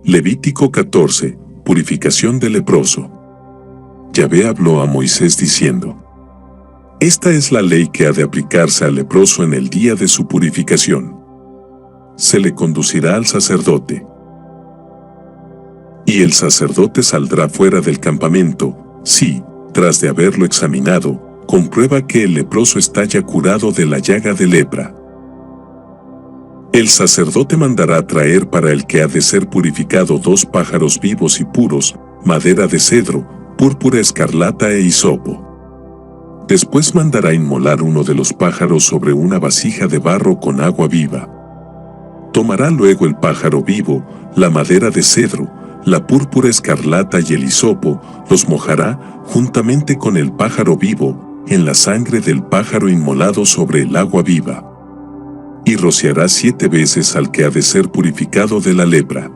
Levítico 14. Purificación del leproso. Yahvé habló a Moisés diciendo: Esta es la ley que ha de aplicarse al leproso en el día de su purificación. Se le conducirá al sacerdote. Y el sacerdote saldrá fuera del campamento, si, tras de haberlo examinado, comprueba que el leproso está ya curado de la llaga de lepra. El sacerdote mandará traer para el que ha de ser purificado 2 pájaros vivos y puros, madera de cedro, púrpura escarlata e hisopo. Después mandará inmolar uno de los pájaros sobre una vasija de barro con agua viva. Tomará luego el pájaro vivo, la madera de cedro, la púrpura escarlata y el hisopo, los mojará, juntamente con el pájaro vivo, en la sangre del pájaro inmolado sobre el agua viva. Y rociará 7 veces al que ha de ser purificado de la lepra.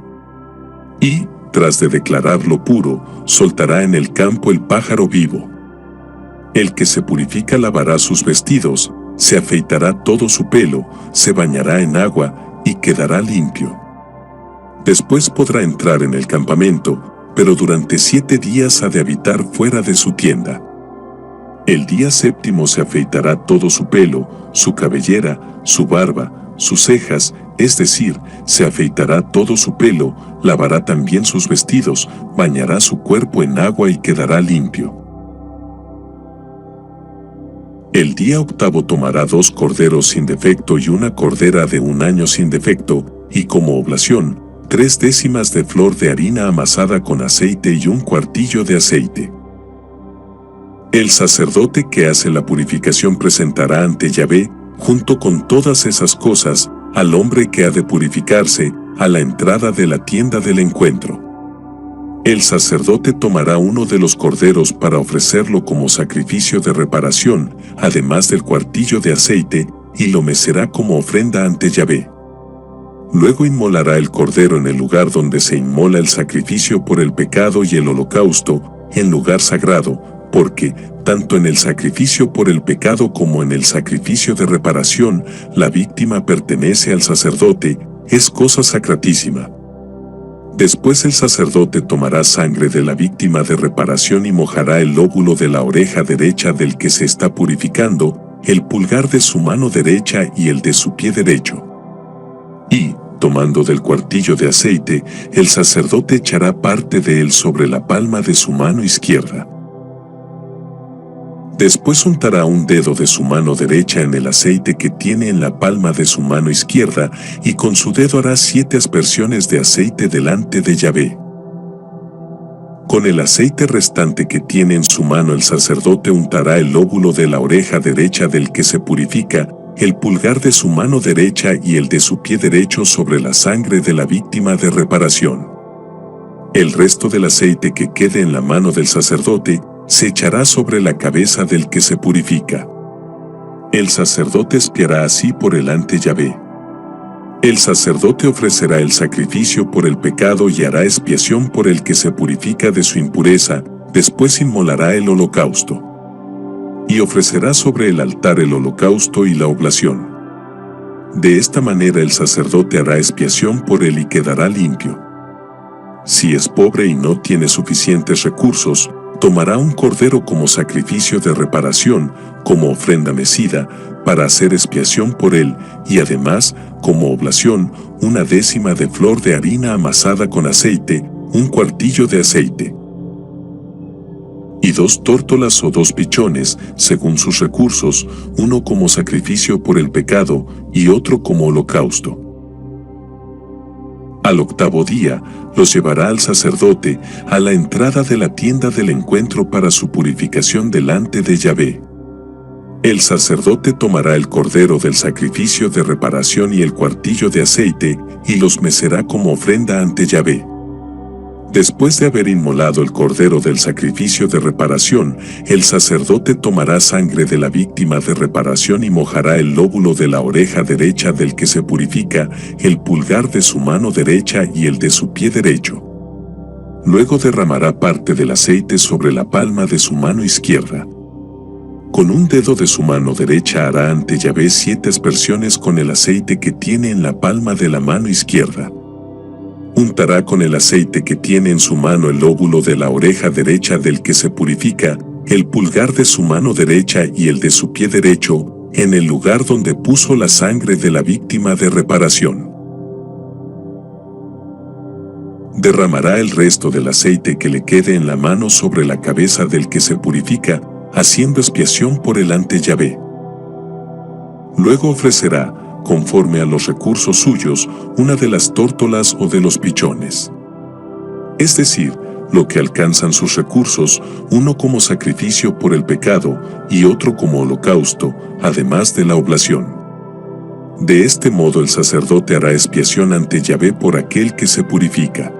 Y, tras de declararlo puro, soltará en el campo el pájaro vivo. El que se purifica lavará sus vestidos, se afeitará todo su pelo, se bañará en agua, y quedará limpio. Después podrá entrar en el campamento, pero durante 7 días ha de habitar fuera de su tienda. El día 7º se afeitará todo su pelo, su cabellera, su barba, sus cejas, es decir, se afeitará todo su pelo, lavará también sus vestidos, bañará su cuerpo en agua y quedará limpio. El día 8º tomará 2 corderos sin defecto y una cordera de 1 año sin defecto, y como oblación, 3 décimas de flor de harina amasada con aceite y 1 cuartillo de aceite. El sacerdote que hace la purificación presentará ante Yahvé, junto con todas esas cosas, al hombre que ha de purificarse, a la entrada de la tienda del encuentro. El sacerdote tomará uno de los corderos para ofrecerlo como sacrificio de reparación, además del cuartillo de aceite, y lo mecerá como ofrenda ante Yahvé. Luego inmolará el cordero en el lugar donde se inmola el sacrificio por el pecado y el holocausto, en lugar sagrado, porque, tanto en el sacrificio por el pecado como en el sacrificio de reparación, la víctima pertenece al sacerdote, es cosa sacratísima. Después el sacerdote tomará sangre de la víctima de reparación y mojará el lóbulo de la oreja derecha del que se está purificando, el pulgar de su mano derecha y el de su pie derecho. Y, tomando del cuartillo de aceite, el sacerdote echará parte de él sobre la palma de su mano izquierda. Después untará un dedo de su mano derecha en el aceite que tiene en la palma de su mano izquierda, y con su dedo hará 7 aspersiones de aceite delante de Yahvé. Con el aceite restante que tiene en su mano el sacerdote untará el lóbulo de la oreja derecha del que se purifica, el pulgar de su mano derecha y el de su pie derecho sobre la sangre de la víctima de reparación. El resto del aceite que quede en la mano del sacerdote se echará sobre la cabeza del que se purifica. El sacerdote expiará así por delante de Yahvé. El sacerdote ofrecerá el sacrificio por el pecado y hará expiación por el que se purifica de su impureza, después inmolará el holocausto. Y ofrecerá sobre el altar el holocausto y la oblación. De esta manera el sacerdote hará expiación por él y quedará limpio. Si es pobre y no tiene suficientes recursos, tomará un cordero como sacrificio de reparación, como ofrenda mecida, para hacer expiación por él, y además, como oblación, 1 décima de flor de harina amasada con aceite, 1 cuartillo de aceite. Y 2 tórtolas o 2 pichones, según sus recursos, uno como sacrificio por el pecado, y otro como holocausto. Al 8º día, los llevará al sacerdote a la entrada de la tienda del encuentro para su purificación delante de Yahvé. El sacerdote tomará el cordero del sacrificio de reparación y el cuartillo de aceite, y los mecerá como ofrenda ante Yahvé. Después de haber inmolado el cordero del sacrificio de reparación, el sacerdote tomará sangre de la víctima de reparación y mojará el lóbulo de la oreja derecha del que se purifica, el pulgar de su mano derecha y el de su pie derecho. Luego derramará parte del aceite sobre la palma de su mano izquierda. Con un dedo de su mano derecha hará ante Yahvé 7 aspersiones con el aceite que tiene en la palma de la mano izquierda. Untará con el aceite que tiene en su mano el lóbulo de la oreja derecha del que se purifica, el pulgar de su mano derecha y el de su pie derecho, en el lugar donde puso la sangre de la víctima de reparación. Derramará el resto del aceite que le quede en la mano sobre la cabeza del que se purifica, haciendo expiación por el ante Yahvé. Luego ofrecerá, conforme a los recursos suyos, una de las tórtolas o de los pichones. Es decir, lo que alcanzan sus recursos, uno como sacrificio por el pecado y otro como holocausto, además de la oblación. De este modo el sacerdote hará expiación ante Yahvé por aquel que se purifica.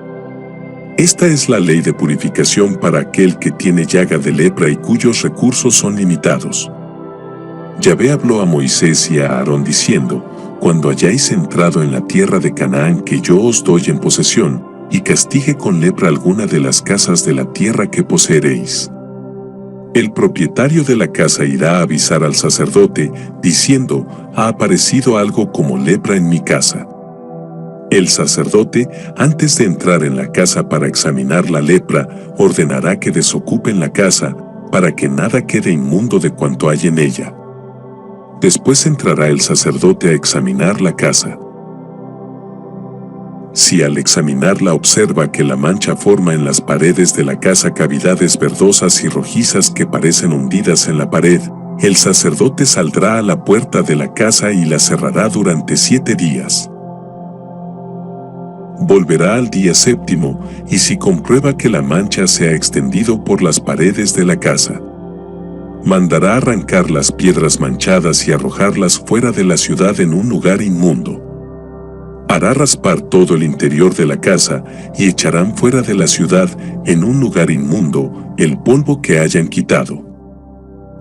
Esta es la ley de purificación para aquel que tiene llaga de lepra y cuyos recursos son limitados. Yahvé habló a Moisés y a Aarón diciendo: Cuando hayáis entrado en la tierra de Canaán que yo os doy en posesión, y castigue con lepra alguna de las casas de la tierra que poseeréis. El propietario de la casa irá a avisar al sacerdote, diciendo: ha aparecido algo como lepra en mi casa. El sacerdote, antes de entrar en la casa para examinar la lepra, ordenará que desocupen la casa, para que nada quede inmundo de cuanto hay en ella. Después entrará el sacerdote a examinar la casa. Si al examinarla observa que la mancha forma en las paredes de la casa cavidades verdosas y rojizas que parecen hundidas en la pared, el sacerdote saldrá a la puerta de la casa y la cerrará durante 7 días. Volverá al día séptimo, y si comprueba que la mancha se ha extendido por las paredes de la casa, mandará arrancar las piedras manchadas y arrojarlas fuera de la ciudad en un lugar inmundo. Hará raspar todo el interior de la casa y echarán fuera de la ciudad, en un lugar inmundo, el polvo que hayan quitado.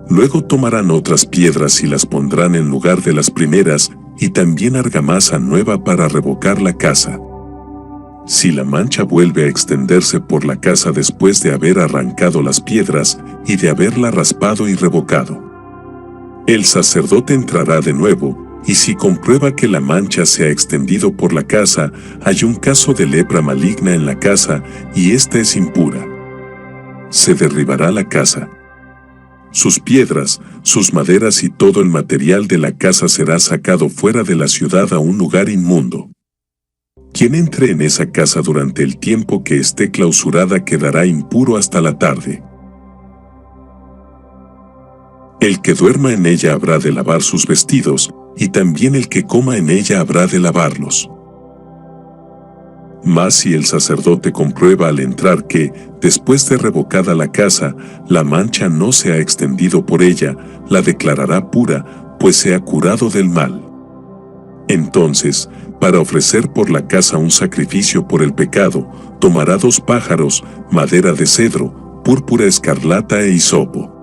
Luego tomarán otras piedras y las pondrán en lugar de las primeras, y también argamasa nueva para revocar la casa. Si la mancha vuelve a extenderse por la casa después de haber arrancado las piedras y de haberla raspado y revocado, el sacerdote entrará de nuevo, y si comprueba que la mancha se ha extendido por la casa, hay un caso de lepra maligna en la casa, y ésta es impura. Se derribará la casa. Sus piedras, sus maderas y todo el material de la casa será sacado fuera de la ciudad a un lugar inmundo. Quien entre en esa casa durante el tiempo que esté clausurada quedará impuro hasta la tarde. El que duerma en ella habrá de lavar sus vestidos, y también el que coma en ella habrá de lavarlos. Mas si el sacerdote comprueba al entrar que, después de revocada la casa, la mancha no se ha extendido por ella, la declarará pura, pues se ha curado del mal. Entonces, para ofrecer por la casa un sacrificio por el pecado, tomará 2 pájaros, madera de cedro, púrpura escarlata e hisopo.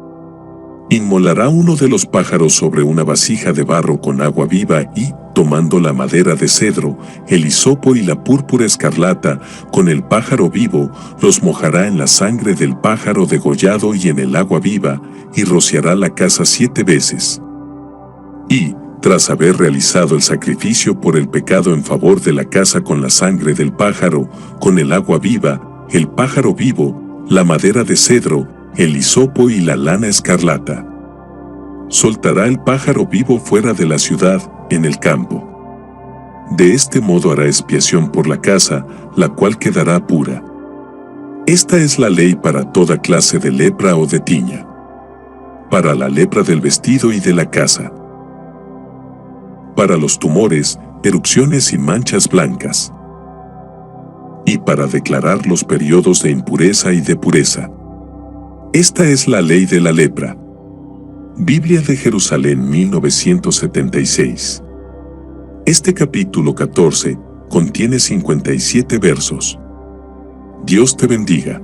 Inmolará uno de los pájaros sobre una vasija de barro con agua viva y, tomando la madera de cedro, el hisopo y la púrpura escarlata, con el pájaro vivo, los mojará en la sangre del pájaro degollado y en el agua viva, y rociará la casa 7 veces. Y, tras haber realizado el sacrificio por el pecado en favor de la casa con la sangre del pájaro, con el agua viva, el pájaro vivo, la madera de cedro, el hisopo y la lana escarlata, soltará el pájaro vivo fuera de la ciudad, en el campo. De este modo hará expiación por la casa, la cual quedará pura. Esta es la ley para toda clase de lepra o de tiña. Para la lepra del vestido y de la casa. Para los tumores, erupciones y manchas blancas. Y para declarar los periodos de impureza y de pureza. Esta es la ley de la lepra. Biblia de Jerusalén 1976. Este capítulo 14 contiene 57 versos. Dios te bendiga.